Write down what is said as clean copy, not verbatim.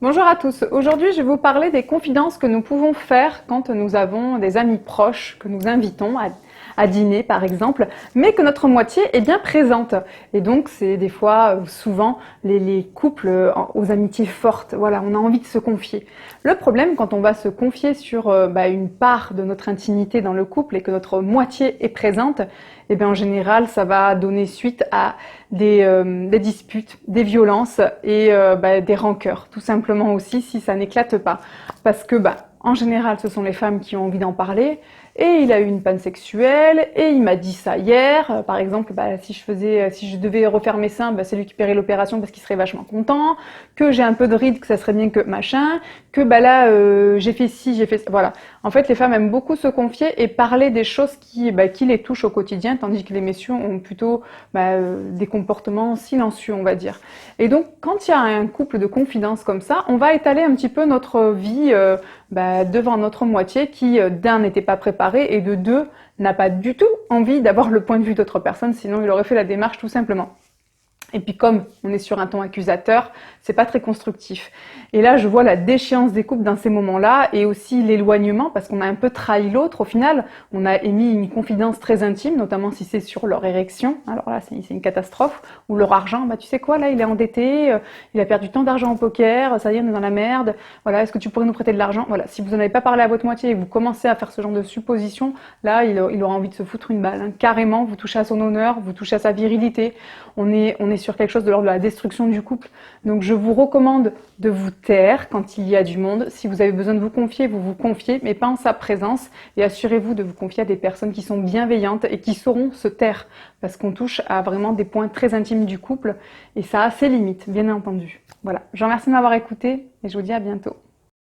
Bonjour à tous. Aujourd'hui, je vais vous parler des confidences que nous pouvons faire quand nous avons des amis proches que nous invitons à dîner, par exemple, mais que notre moitié est bien présente. Et donc, c'est des fois, souvent, les couples aux amitiés fortes. Voilà, on a envie de se confier. Le problème, quand on va se confier sur une part de notre intimité dans le couple et que notre moitié est présente, eh bien, en général, ça va donner suite à des disputes, des violences et des rancœurs, tout simplement aussi, si ça n'éclate pas. Parce que, en général, ce sont les femmes qui ont envie d'en parler. Et il a eu une panne sexuelle, et il m'a dit ça hier. Par exemple, si je devais refaire mes seins, c'est lui qui paierait l'opération parce qu'il serait vachement content. Que j'ai un peu de rides, que ça serait bien que machin. Que j'ai fait ci, j'ai fait ça. Voilà. En fait, les femmes aiment beaucoup se confier et parler des choses qui les touchent au quotidien, tandis que les messieurs ont plutôt des comportements silencieux, on va dire. Et donc, quand il y a un couple de confidence comme ça, on va étaler un petit peu notre vie devant notre moitié qui, d'un, n'était pas préparé et de deux, n'a pas du tout envie d'avoir le point de vue d'autre personne, sinon il aurait fait la démarche tout simplement. Et puis comme on est sur un ton accusateur, c'est pas très constructif. Et là, je vois la déchéance des couples dans ces moments-là et aussi l'éloignement parce qu'on a un peu trahi l'autre. Au final, on a émis une confidence très intime, notamment si c'est sur leur érection. Alors là, c'est une catastrophe. Ou leur argent. Tu sais quoi, là, il est endetté, il a perdu tant d'argent au poker, ça y est, on est dans la merde. Voilà, est-ce que tu pourrais nous prêter de l'argent? Voilà, si vous n'en avez pas parlé à votre moitié et que vous commencez à faire ce genre de suppositions, là, il aura envie de se foutre une balle. Hein. Carrément, vous touchez à son honneur, vous touchez à sa virilité. On est sur quelque chose de l'ordre de la destruction du couple. Donc je vous recommande de vous taire quand il y a du monde. Si vous avez besoin de vous confier, vous vous confiez, mais pas en sa présence. Et assurez-vous de vous confier à des personnes qui sont bienveillantes et qui sauront se taire. Parce qu'on touche à vraiment des points très intimes du couple. Et ça a ses limites, bien entendu. Voilà, je vous remercie de m'avoir écouté et je vous dis à bientôt.